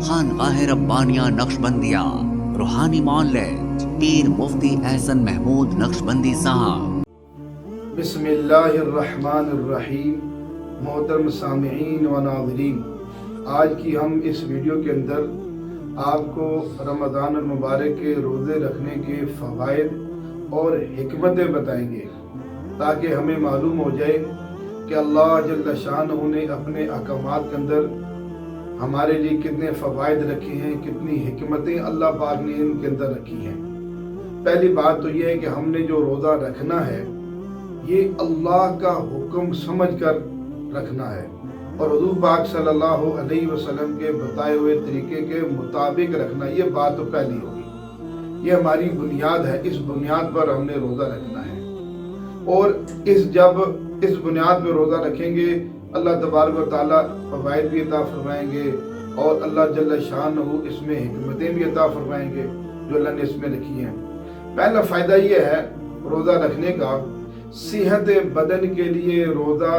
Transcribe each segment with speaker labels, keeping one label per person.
Speaker 1: خانقاہ ربانیہ نقشبندیہ روحانی معلم پیر مفتی احسن محمود نقشبندی صاحب۔
Speaker 2: بسم اللہ الرحمن الرحیم۔ محترم سامعین و ناظرین، آج کی ہم اس ویڈیو کے اندر آپ کو رمضان المبارک کے روزے رکھنے کے فوائد اور حکمتیں بتائیں گے، تاکہ ہمیں معلوم ہو جائے کہ اللہ جل شانہ نے اپنے احکامات کے اندر ہمارے لیے کتنے فوائد رکھے ہیں، کتنی حکمتیں اللہ پاک نے ان کے اندر رکھی ہیں۔ پہلی بات تو یہ ہے کہ ہم نے جو روزہ رکھنا ہے یہ اللہ کا حکم سمجھ کر رکھنا ہے، اور حضور پاک صلی اللہ علیہ وسلم کے بتائے ہوئے طریقے کے مطابق رکھنا، یہ بات تو پہلی ہوگی۔ یہ ہماری بنیاد ہے، اس بنیاد پر ہم نے روزہ رکھنا ہے، اور جب اس بنیاد پہ روزہ رکھیں گے اللہ تبارک و تعالیٰ فوائد بھی عطا فرمائیں گے، اور اللہ جل شانہ اس میں حکمتیں بھی عطا فرمائیں گے جو اللہ نے اس میں رکھی ہیں۔ پہلا فائدہ یہ ہے روزہ رکھنے کا، صحت بدن کے لیے روزہ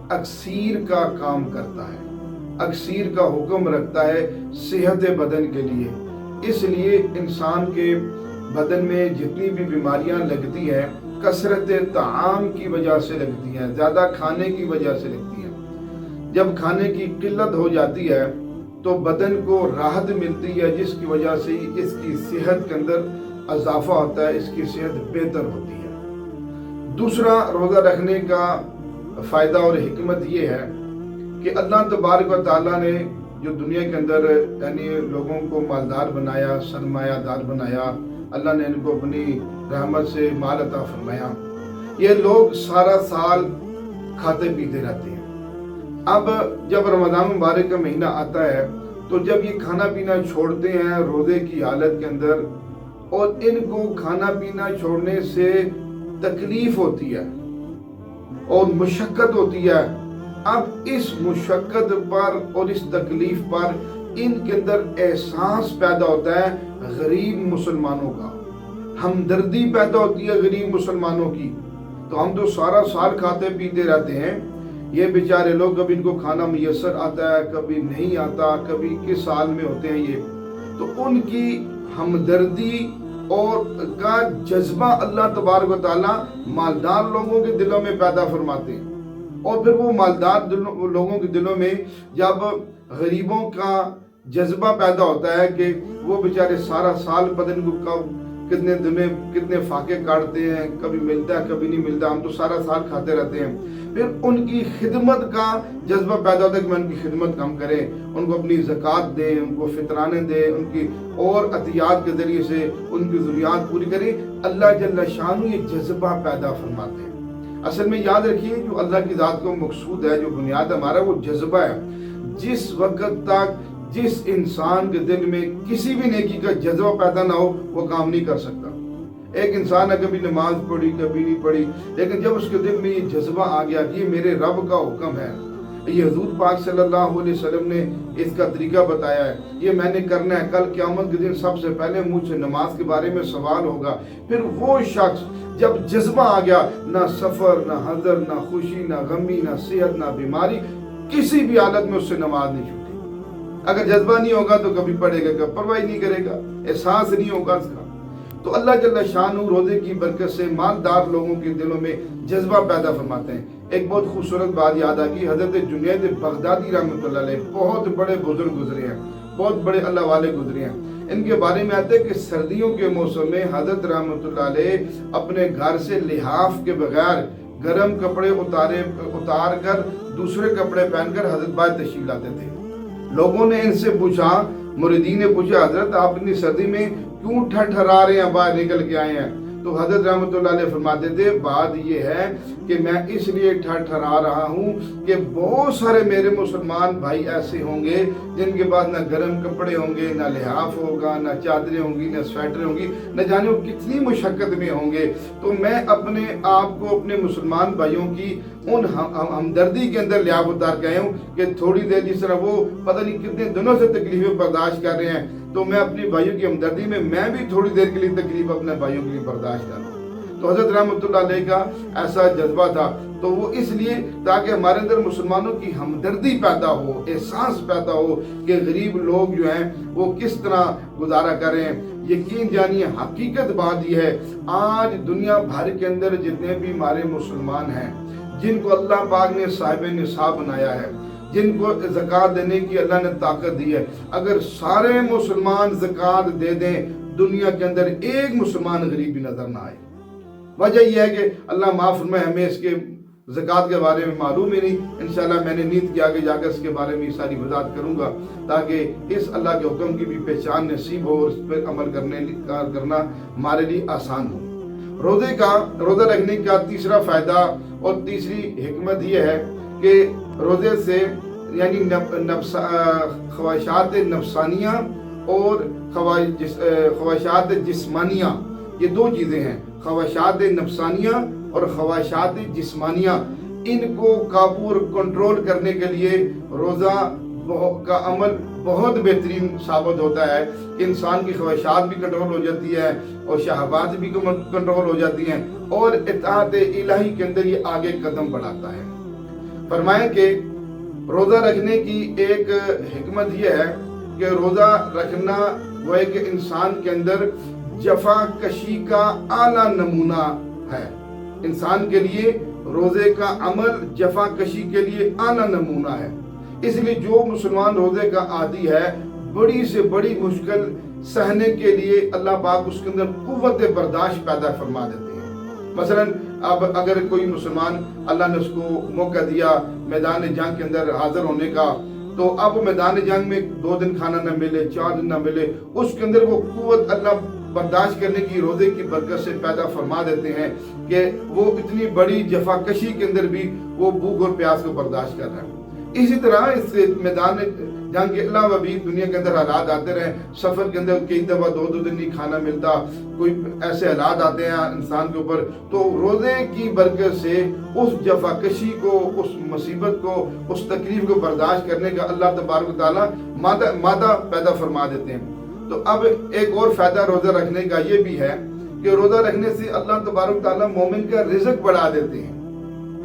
Speaker 2: اکسیر کا کام کرتا ہے، اکسیر کا حکم رکھتا ہے صحت بدن کے لیے۔ اس لیے انسان کے بدن میں جتنی بھی بیماریاں لگتی ہیں کثرت طعام کی وجہ سے لگتی ہیں، زیادہ کھانے کی وجہ سے لگتی ہیں۔ جب کھانے کی قلت ہو جاتی ہے تو بدن کو راحت ملتی ہے، جس کی وجہ سے اس کی صحت کے اندر اضافہ ہوتا ہے، اس کی صحت بہتر ہوتی ہے۔ دوسرا روزہ رکھنے کا فائدہ اور حکمت یہ ہے کہ اللہ تبارک و تعالیٰ نے جو دنیا کے اندر یعنی لوگوں کو مالدار بنایا، سرمایہ دار بنایا، اللہ نے ان کو اپنی رحمت سے مال عطا فرمایا، یہ لوگ سارا سال کھاتے پیتے رہتے ہیں۔ اب جب رمضان مبارک کا مہینہ آتا ہے تو جب یہ کھانا پینا چھوڑتے ہیں روزے کی حالت کے اندر، اور ان کو کھانا پینا چھوڑنے سے تکلیف ہوتی ہے اور مشقت ہوتی ہے، اب اس مشقت پر اور اس تکلیف پر ان کے اندر احساس پیدا ہوتا ہے غریب مسلمانوں کا، ہمدردی پیدا ہوتی ہے غریب مسلمانوں کی۔ تو ہم تو سارا سال کھاتے پیتے رہتے ہیں، یہ بیچارے لوگ کبھی ان کو کھانا میسر آتا ہے، کبھی نہیں آتا، کبھی کس حال میں ہوتے ہیں یہ، تو ان کی ہمدردی اور کا جذبہ اللہ تبارک و تعالیٰ مالدار لوگوں کے دلوں میں پیدا فرماتے ہیں، اور پھر وہ مالدار لوگوں کے دلوں میں جب غریبوں کا جذبہ پیدا ہوتا ہے کہ وہ بیچارے سارا سال پتہ نہیں کو کتنے دنوں کتنے فاقے کاٹتے ہیں، کبھی ملتا ہے کبھی نہیں ملتا، ہم تو سارا سال کھاتے رہتے ہیں، پھر ان کی خدمت کا جذبہ پیدا ہوتا ہے کہ میں ان کی خدمت کم کریں، ان کو اپنی زکوٰۃ دیں، ان کو فطرانے دیں، ان کی اور عطیات کے ذریعے سے ان کی ضروریات پوری کریں۔ اللہ جل شانہ یہ جذبہ پیدا فرماتے ہیں۔ اصل میں یاد رکھیے جو اللہ کی ذات کو مقصود ہے، جو بنیاد ہمارا وہ جذبہ ہے۔ جس وقت تک جس انسان کے دل میں کسی بھی نیکی کا جذبہ پیدا نہ ہو وہ کام نہیں کر سکتا۔ ایک انسان نے کبھی نماز پڑھی کبھی نہیں پڑھی، لیکن جب اس کے دل میں یہ جذبہ آ گیا کہ یہ میرے رب کا حکم ہے، یہ حضور پاک صلی اللہ علیہ وسلم نے اس کا طریقہ بتایا ہے، یہ میں نے کرنا ہے، کل قیامت کے دن سب سے پہلے مجھ سے نماز کے بارے میں سوال ہوگا، پھر وہ شخص جب جذبہ آ گیا، نہ سفر نہ حضر نہ خوشی نہ غمی نہ صحت نہ بیماری، کسی بھی حالت میں اس سے نماز نہیں چھوٹی۔ اگر جذبہ نہیں ہوگا تو کبھی پڑھے گا، کبھی پرواہ نہیں کرے گا، احساس نہیں ہوگا اس کا۔ تو اللہ جل شانہ روزے کی برکت سے مالدار لوگوں کے دلوں میں جذبہ پیدا فرماتے ہیں۔ ایک بہت خوبصورت بات یاد آ گئی، حضرت جنید بغدادی رحمۃ اللہ علیہ بہت بڑے بزرگ گزرے ہیں، بہت بڑے اللہ والے گزرے ہیں۔ ان کے بارے میں آتے ہیں کہ سردیوں کے موسم میں حضرت رحمۃ اللہ علیہ اپنے گھر سے لحاف کے بغیر گرم کپڑے اتار کر دوسرے کپڑے پہن کر حضرت باہر تشریف لاتے تھے۔ لوگوں نے ان سے پوچھا، مریدین نے پوچھا، حضرت آپ اتنی سردی میں کیوں ٹھٹھرا رہے ہیں، باہر نکل کے آئے ہیں؟ تو حضرت رحمۃ اللہ علیہ فرماتے تھے بات یہ ہے کہ میں اس لیے ٹھٹھرا رہا ہوں کہ بہت سارے میرے مسلمان بھائی ایسے ہوں گے جن کے پاس نہ گرم کپڑے ہوں گے، نہ لحاف ہوگا، نہ چادریں ہوں گی، نہ سویٹریں ہوں گی، نہ جانے وہ کتنی مشقت میں ہوں گے۔ تو میں اپنے آپ کو اپنے مسلمان بھائیوں کی ان ہمدردی کے اندر لیاب اتار کے آیا ہوں کہ تھوڑی دیر جس طرح وہ پتہ نہیں کتنے دنوں سے تکلیفیں برداشت کر رہے ہیں، تو میں اپنی بھائیوں کی ہمدردی میں بھی تھوڑی دیر کے لیے تکلیف اپنے بھائیوں کے لیے برداشت کروں۔ تو حضرت رحمتullah علیہ کا ایسا جذبہ تھا، تو وہ اس لیے تاکہ ہمارے اندر مسلمانوں کی ہمدردی پیدا ہو، احساس پیدا ہو کہ غریب لوگ جو ہیں وہ کس طرح گزارا کریں۔ یقین جانیے حقیقت بات یہ ہے، آج دنیا بھر کے اندر جتنے بھی ہمارے مسلمان ہیں جن کو اللہ پاک نے صاحب نصاب بنایا ہے، جن کو زکوٰۃ دینے کی اللہ نے طاقت دی ہے، اگر سارے مسلمان زکوٰۃ دے دیں دنیا کے اندر ایک مسلمان غریبی نظر نہ آئے۔ وجہ یہ ہے کہ اللہ معاف فرمائے ہمیں اس کے زکوٰۃ کے بارے میں معلوم ہی نہیں۔ انشاءاللہ میں نے نیت کیا کہ جا کر اس کے بارے میں ساری وضاحت کروں گا تاکہ اس اللہ کے حکم کی بھی پہچان نصیب ہو اور اس پر عمل کرنا ہمارے لیے آسان ہو۔ روزہ رکھنے کا تیسرا فائدہ اور تیسری حکمت یہ ہے کہ روزے سے یعنی خواہشات نفسانیہ اور خواہشات جسمانیہ، یہ دو چیزیں ہیں، خواہشات نفسانیہ اور خواہشات جسمانیہ، ان کو قابو اور کنٹرول کرنے کے لیے روزہ کا عمل بہت بہترین ثابت ہوتا ہے کہ انسان کی خواہشات بھی کنٹرول ہو جاتی ہے اور شہوات بھی کنٹرول ہو جاتی ہیں اور اطاعت الہی کے اندر یہ آگے قدم بڑھاتا ہے۔ فرمائیں کہ روزہ رکھنے کی ایک حکمت یہ ہے کہ روزہ رکھنا وہ ہے کہ انسان کے اندر جفا کشی کا اعلیٰ نمونہ ہے۔ انسان کے لیے روزے کا عمل جفا کشی کے لیے اعلیٰ نمونہ ہے، اس لیے جو مسلمان روزے کا عادی ہے بڑی سے بڑی مشکل سہنے کے لیے اللہ پاک اس کے اندر قوت برداشت پیدا فرما دیتے ہیں۔ مثلا اب اگر کوئی مسلمان اللہ نے اس کو موقع دیا میدان جنگ کے اندر حاضر ہونے کا، تو اب میدان جنگ میں 2 دن کھانا نہ ملے، 4 دن نہ ملے، اس کے اندر وہ قوت اللہ برداشت کرنے کی روزے کی برکت سے پیدا فرما دیتے ہیں کہ وہ اتنی بڑی جفا کشی کے اندر بھی وہ بھوک اور پیاس کو برداشت کر رہا ہے۔ اسی طرح اس میدان جنگ کے علاوہ بھی دنیا کے اندر حالات آتے رہے، سفر کے اندر کئی دفعہ 2 دن نہیں کھانا ملتا، کوئی ایسے حالات آتے ہیں انسان کے اوپر، تو روزے کی برکت سے اس جفا کشی کو، اس مصیبت کو، اس تکلیف کو برداشت کرنے کا اللہ تبارک و تعالیٰ مادہ پیدا فرما دیتے ہیں۔ تو اب ایک اور فائدہ روزہ رکھنے کا یہ بھی ہے کہ روزہ رکھنے سے اللہ تبارک و تعالیٰ مومن کا رزق بڑھا دیتے ہیں۔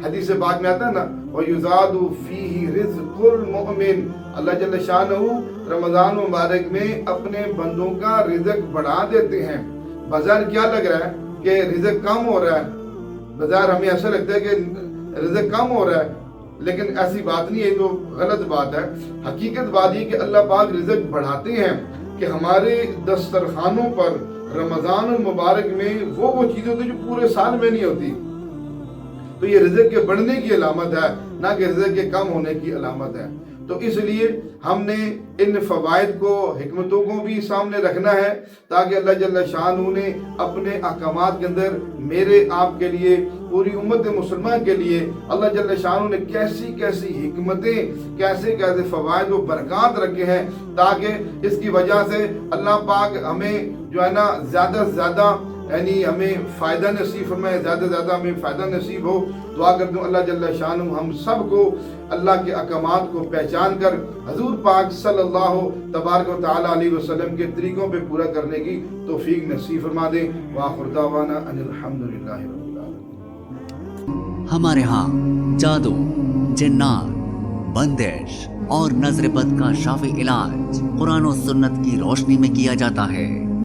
Speaker 2: حدیث پاک میں آتا ہے نا، وَيُزَادُ فِيهِ رِزْقُ الْمُؤْمِنِ، اللہ جل شانہ رمضان مبارک میں اپنے بندوں کا رزق بڑھا دیتے ہیں۔ بظاہر کیا لگ رہا ہے کہ رزق کم ہو رہا ہے، بظاہر ہمیں ایسا لگتا ہے کہ رزق کم ہو رہا ہے، لیکن ایسی بات نہیں ہے، تو غلط بات ہے۔ حقیقت بات یہ کہ اللہ پاک رزق بڑھاتے ہیں کہ ہمارے دسترخوانوں پر رمضان المبارک میں وہ چیزیں ہوتی جو پورے سال میں نہیں ہوتی، تو یہ رزق کے بڑھنے کی علامت ہے، نہ کہ رزق کے کم ہونے کی علامت ہے۔ تو اس لیے ہم نے ان فوائد کو، حکمتوں کو بھی سامنے رکھنا ہے تاکہ اللہ جل شانہ نے اپنے احکامات کے اندر میرے آپ کے لیے، پوری امت مسلمہ کے لیے اللہ جل شانہ نے کیسی کیسی حکمتیں، کیسے کیسے فوائد و برکات رکھے ہیں، تاکہ اس کی وجہ سے اللہ پاک ہمیں جو ہے نا زیادہ سے زیادہ یعنی ہمیں فائدہ نصیب فرمائے، زیادہ سے زیادہ ہمیں فائدہ نصیب ہو۔ دعا کرتا ہوں اللہ جل شانہ ہم سب کو اللہ کے احکامات کو پہچان کر حضور پاک صلی اللہ تبارک و تعالی علیہ وسلم کے طریقوں پہ پورا کرنے کی توفیق نصیب فرما دے۔ وآخر دعوانا ان الحمدللہ رب العالمین۔
Speaker 1: ہمارے ہاں جادو، جنات، بندش اور نظر بد کا شافی علاج قرآن و سنت کی روشنی میں کیا جاتا ہے۔